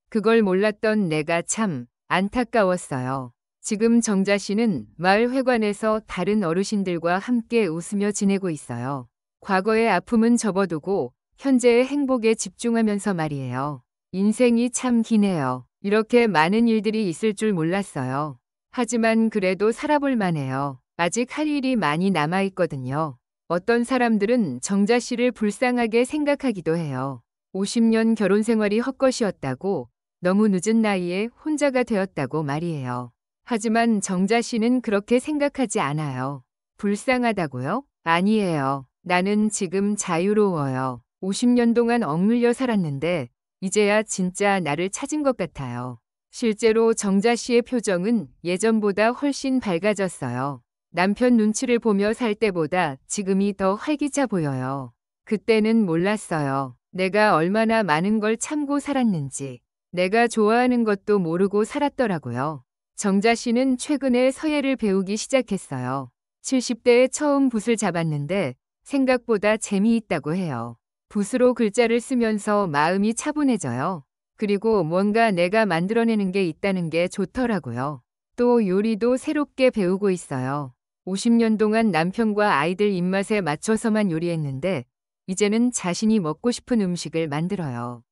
그걸 몰랐던 내가 참 안타까웠어요. 지금 정자 씨는 마을 회관에서 다른 어르신들과 함께 웃으며 지내고 있어요. 과거의 아픔은 접어두고 현재의 행복에 집중하면서 말이에요. 인생이 참 기네요. 이렇게 많은 일들이 있을 줄 몰랐어요. 하지만 그래도 살아볼 만해요. 아직 할 일이 많이 남아있거든요. 어떤 사람들은 정자 씨를 불쌍하게 생각하기도 해요. 50년 결혼 생활이 헛것이었다고, 너무 늦은 나이에 혼자가 되었다고 말이에요. 하지만 정자 씨는 그렇게 생각하지 않아요. 불쌍하다고요? 아니에요. 나는 지금 자유로워요. 50년 동안 억눌려 살았는데 이제야 진짜 나를 찾은 것 같아요. 실제로 정자 씨의 표정은 예전보다 훨씬 밝아졌어요. 남편 눈치를 보며 살 때보다 지금이 더 활기차 보여요. 그때는 몰랐어요. 내가 얼마나 많은 걸 참고 살았는지. 내가 좋아하는 것도 모르고 살았더라고요. 정자 씨는 최근에 서예를 배우기 시작했어요. 70대에 처음 붓을 잡았는데 생각보다 재미있다고 해요. 붓으로 글자를 쓰면서 마음이 차분해져요. 그리고 뭔가 내가 만들어내는 게 있다는 게 좋더라고요. 또 요리도 새롭게 배우고 있어요. 50년 동안 남편과 아이들 입맛에 맞춰서만 요리했는데 이제는 자신이 먹고 싶은 음식을 만들어요.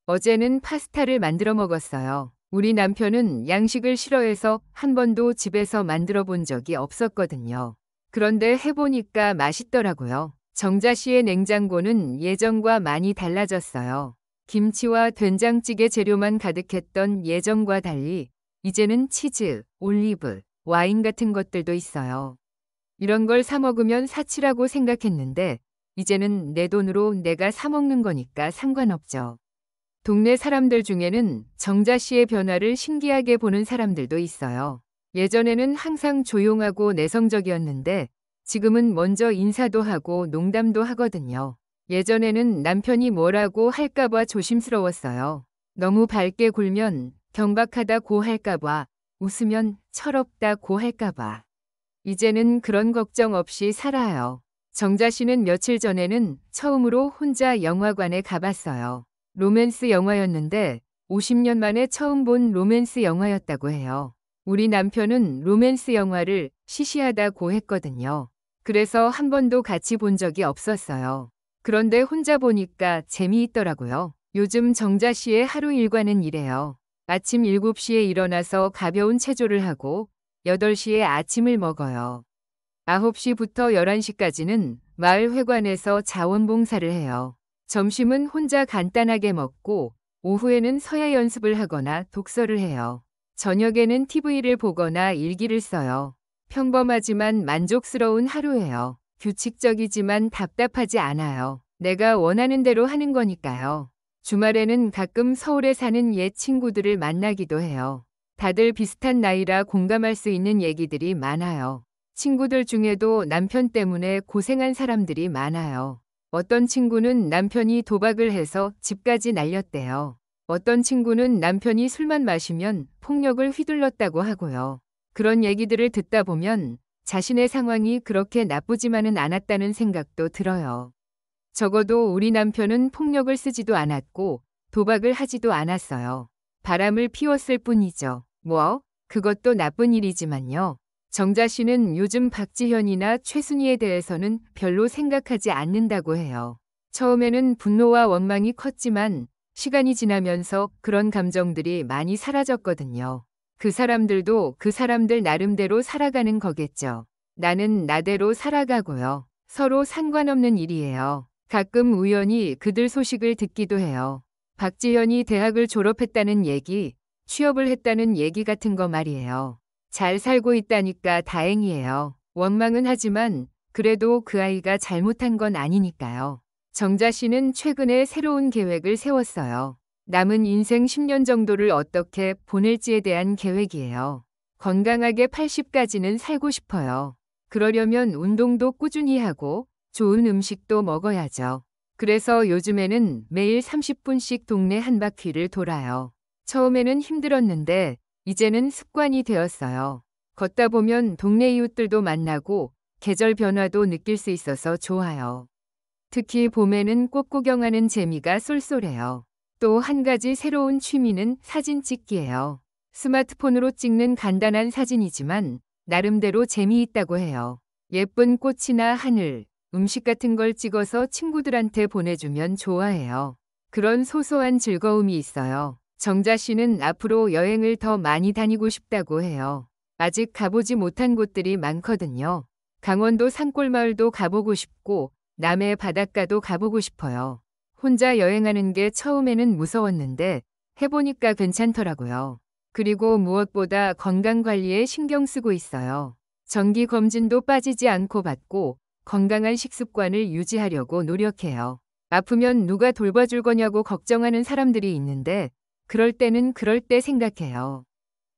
어제는 파스타를 만들어 먹었어요. 우리 남편은 양식을 싫어해서 한 번도 집에서 만들어 본 적이 없었거든요. 그런데 해보니까 맛있더라고요. 정자 씨의 냉장고는 예전과 많이 달라졌어요. 김치와 된장찌개 재료만 가득했던 예전과 달리 이제는 치즈, 올리브, 와인 같은 것들도 있어요. 이런 걸 사 먹으면 사치라고 생각했는데 이제는 내 돈으로 내가 사 먹는 거니까 상관없죠. 동네 사람들 중에는 정자 씨의 변화를 신기하게 보는 사람들도 있어요. 예전에는 항상 조용하고 내성적이었는데 지금은 먼저 인사도 하고 농담도 하거든요. 예전에는 남편이 뭐라고 할까봐 조심스러웠어요. 너무 밝게 굴면 경박하다고 할까봐, 웃으면 철없다고 할까봐. 이제는 그런 걱정 없이 살아요. 정자 씨는 며칠 전에는 처음으로 혼자 영화관에 가봤어요. 로맨스 영화였는데 50년 만에 처음 본 로맨스 영화였다고 해요. 우리 남편은 로맨스 영화를 시시하다고 했거든요. 그래서 한 번도 같이 본 적이 없었어요. 그런데 혼자 보니까 재미있더라고요. 요즘 정자 씨의 하루 일과는 이래요. 아침 7시에 일어나서 가벼운 체조를 하고 8시에 아침을 먹어요. 9시부터 11시까지는 마을 회관에서 자원봉사를 해요. 점심은 혼자 간단하게 먹고 오후에는 서예 연습을 하거나 독서를 해요. 저녁에는 TV를 보거나 일기를 써요. 평범하지만 만족스러운 하루예요. 규칙적이지만 답답하지 않아요. 내가 원하는 대로 하는 거니까요. 주말에는 가끔 서울에 사는 옛 친구들을 만나기도 해요. 다들 비슷한 나이라 공감할 수 있는 얘기들이 많아요. 친구들 중에도 남편 때문에 고생한 사람들이 많아요. 어떤 친구는 남편이 도박을 해서 집까지 날렸대요. 어떤 친구는 남편이 술만 마시면 폭력을 휘둘렀다고 하고요. 그런 얘기들을 듣다 보면 자신의 상황이 그렇게 나쁘지만은 않았다는 생각도 들어요. 적어도 우리 남편은 폭력을 쓰지도 않았고 도박을 하지도 않았어요. 바람을 피웠을 뿐이죠. 뭐? 그것도 나쁜 일이지만요. 정자 씨는 요즘 박지현이나 최순희에 대해서는 별로 생각하지 않는다고 해요. 처음에는 분노와 원망이 컸지만 시간이 지나면서 그런 감정들이 많이 사라졌거든요. 그 사람들도 그 사람들 나름대로 살아가는 거겠죠. 나는 나대로 살아가고요. 서로 상관없는 일이에요. 가끔 우연히 그들 소식을 듣기도 해요. 박지현이 대학을 졸업했다는 얘기, 취업을 했다는 얘기 같은 거 말이에요. 잘 살고 있다니까 다행이에요. 원망은 하지만 그래도 그 아이가 잘못한 건 아니니까요. 정자 씨는 최근에 새로운 계획을 세웠어요. 남은 인생 10년 정도를 어떻게 보낼지에 대한 계획이에요. 건강하게 80까지는 살고 싶어요. 그러려면 운동도 꾸준히 하고 좋은 음식도 먹어야죠. 그래서 요즘에는 매일 30분씩 동네 한 바퀴를 돌아요. 처음에는 힘들었는데 이제는 습관이 되었어요. 걷다 보면 동네 이웃들도 만나고 계절 변화도 느낄 수 있어서 좋아요. 특히 봄에는 꽃 구경하는 재미가 쏠쏠해요. 또 한 가지 새로운 취미는 사진 찍기예요. 스마트폰으로 찍는 간단한 사진이지만 나름대로 재미있다고 해요. 예쁜 꽃이나 하늘, 음식 같은 걸 찍어서 친구들한테 보내주면 좋아해요. 그런 소소한 즐거움이 있어요. 정자 씨는 앞으로 여행을 더 많이 다니고 싶다고 해요. 아직 가보지 못한 곳들이 많거든요. 강원도 산골마을도 가보고 싶고 남해 바닷가도 가보고 싶어요. 혼자 여행하는 게 처음에는 무서웠는데 해보니까 괜찮더라고요. 그리고 무엇보다 건강관리에 신경 쓰고 있어요. 정기검진도 빠지지 않고 받고 건강한 식습관을 유지하려고 노력해요. 아프면 누가 돌봐줄 거냐고 걱정하는 사람들이 있는데 그럴 때는 그럴 때 생각해요.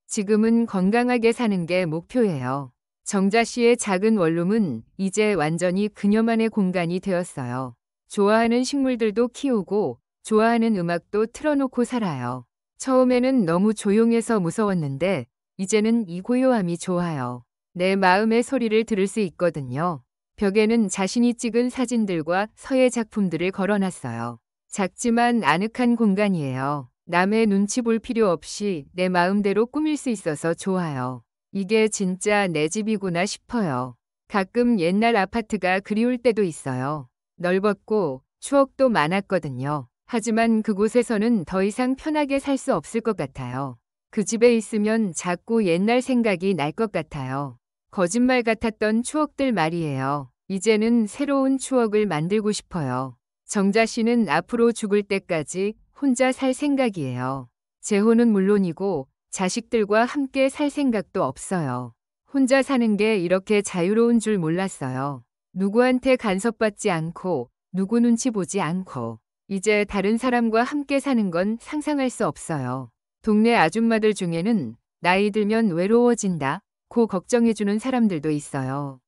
지금은 건강하게 사는 게 목표예요. 정자 씨의 작은 원룸은 이제 완전히 그녀만의 공간이 되었어요. 좋아하는 식물들도 키우고 좋아하는 음악도 틀어놓고 살아요. 처음에는 너무 조용해서 무서웠는데 이제는 이 고요함이 좋아요. 내 마음의 소리를 들을 수 있거든요. 벽에는 자신이 찍은 사진들과 서예 작품들을 걸어놨어요. 작지만 아늑한 공간이에요. 남의 눈치 볼 필요 없이 내 마음대로 꾸밀 수 있어서 좋아요. 이게 진짜 내 집이구나 싶어요. 가끔 옛날 아파트가 그리울 때도 있어요. 넓었고 추억도 많았거든요. 하지만 그곳에서는 더 이상 편하게 살 수 없을 것 같아요. 그 집에 있으면 자꾸 옛날 생각이 날 것 같아요. 거짓말 같았던 추억들 말이에요. 이제는 새로운 추억을 만들고 싶어요. 정자 씨는 앞으로 죽을 때까지 혼자 살 생각이에요. 재혼은 물론이고 자식들과 함께 살 생각도 없어요. 혼자 사는 게 이렇게 자유로운 줄 몰랐어요. 누구한테 간섭받지 않고 누구 눈치 보지 않고 이제 다른 사람과 함께 사는 건 상상할 수 없어요. 동네 아줌마들 중에는 나이 들면 외로워진다 고 걱정해주는 사람들도 있어요.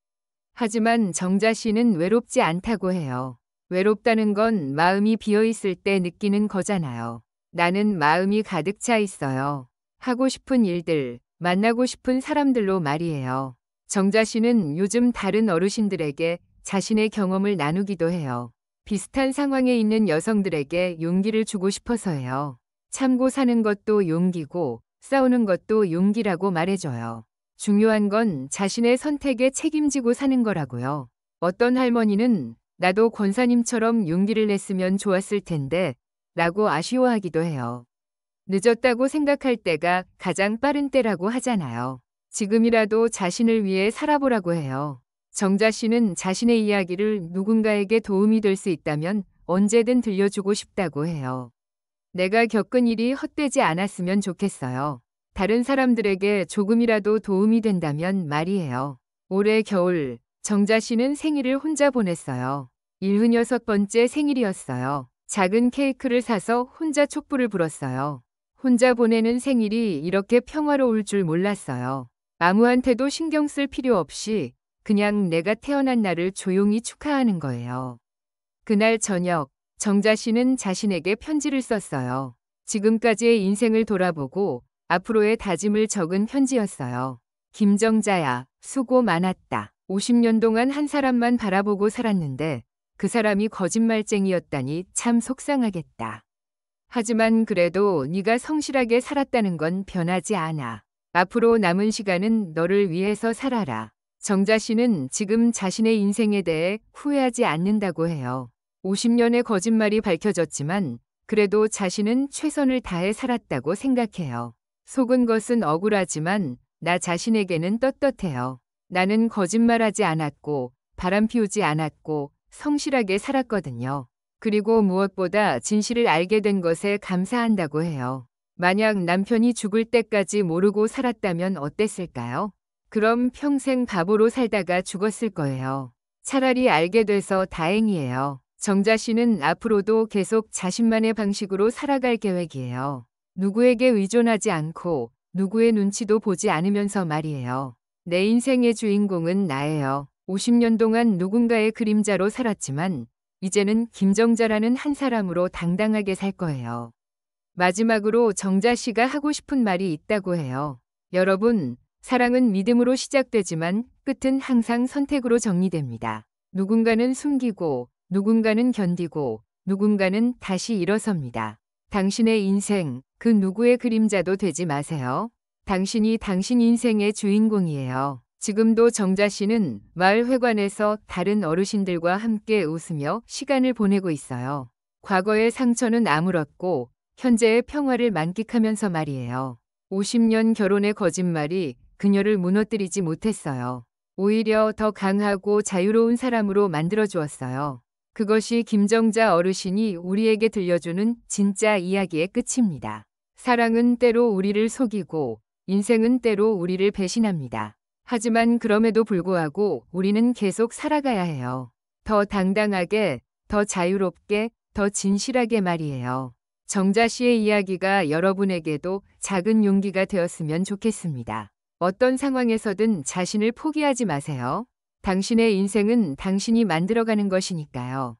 하지만 정자 씨는 외롭지 않다고 해요. 외롭다는 건 마음이 비어있을 때 느끼는 거잖아요. 나는 마음이 가득 차 있어요. 하고 싶은 일들, 만나고 싶은 사람들로 말이에요. 정자 씨는 요즘 다른 어르신들에게 자신의 경험을 나누기도 해요. 비슷한 상황에 있는 여성들에게 용기를 주고 싶어서예요. 참고 사는 것도 용기고 싸우는 것도 용기라고 말해줘요. 중요한 건 자신의 선택에 책임지고 사는 거라고요. 어떤 할머니는 나도 권사님처럼 용기를 냈으면 좋았을 텐데 라고 아쉬워하기도 해요. 늦었다고 생각할 때가 가장 빠른 때라고 하잖아요. 지금이라도 자신을 위해 살아보라고 해요. 정자 씨는 자신의 이야기를 누군가에게 도움이 될 수 있다면 언제든 들려주고 싶다고 해요. 내가 겪은 일이 헛되지 않았으면 좋겠어요. 다른 사람들에게 조금이라도 도움이 된다면 말이에요. 올해 겨울 정자 씨는 생일을 혼자 보냈어요. 76번째 생일이었어요. 작은 케이크를 사서 혼자 촛불을 불었어요. 혼자 보내는 생일이 이렇게 평화로울 줄 몰랐어요. 아무한테도 신경 쓸 필요 없이 그냥 내가 태어난 날을 조용히 축하하는 거예요. 그날 저녁 정자 씨는 자신에게 편지를 썼어요. 지금까지의 인생을 돌아보고 앞으로의 다짐을 적은 편지였어요. 김정자야, 수고 많았다. 50년 동안 한 사람만 바라보고 살았는데 그 사람이 거짓말쟁이였다니 참 속상하겠다. 하지만 그래도 네가 성실하게 살았다는 건 변하지 않아. 앞으로 남은 시간은 너를 위해서 살아라. 정자 씨는 지금 자신의 인생에 대해 후회하지 않는다고 해요. 50년의 거짓말이 밝혀졌지만 그래도 자신은 최선을 다해 살았다고 생각해요. 속은 것은 억울하지만 나 자신에게는 떳떳해요. 나는 거짓말하지 않았고 바람 피우지 않았고 성실하게 살았거든요. 그리고 무엇보다 진실을 알게 된 것에 감사한다고 해요. 만약 남편이 죽을 때까지 모르고 살았다면 어땠을까요? 그럼 평생 바보로 살다가 죽었을 거예요. 차라리 알게 돼서 다행이에요. 정자 씨는 앞으로도 계속 자신만의 방식으로 살아갈 계획이에요. 누구에게 의존하지 않고 누구의 눈치도 보지 않으면서 말이에요. 내 인생의 주인공은 나예요. 50년 동안 누군가의 그림자로 살았지만 이제는 김정자라는 한 사람으로 당당하게 살 거예요. 마지막으로 정자 씨가 하고 싶은 말이 있다고 해요. 여러분, 사랑은 믿음으로 시작되지만 끝은 항상 선택으로 정리됩니다. 누군가는 숨기고, 누군가는 견디고, 누군가는 다시 일어섭니다. 당신의 인생, 그 누구의 그림자도 되지 마세요. 당신이 당신 인생의 주인공이에요. 지금도 정자 씨는 마을 회관에서 다른 어르신들과 함께 웃으며 시간을 보내고 있어요. 과거의 상처는 아물었고 현재의 평화를 만끽하면서 말이에요. 50년 결혼의 거짓말이 그녀를 무너뜨리지 못했어요. 오히려 더 강하고 자유로운 사람으로 만들어 주었어요. 그것이 김정자 어르신이 우리에게 들려주는 진짜 이야기의 끝입니다. 사랑은 때로 우리를 속이고 인생은 때로 우리를 배신합니다. 하지만 그럼에도 불구하고 우리는 계속 살아가야 해요. 더 당당하게, 더 자유롭게, 더 진실하게 말이에요. 정자 씨의 이야기가 여러분에게도 작은 용기가 되었으면 좋겠습니다. 어떤 상황에서든 자신을 포기하지 마세요. 당신의 인생은 당신이 만들어가는 것이니까요.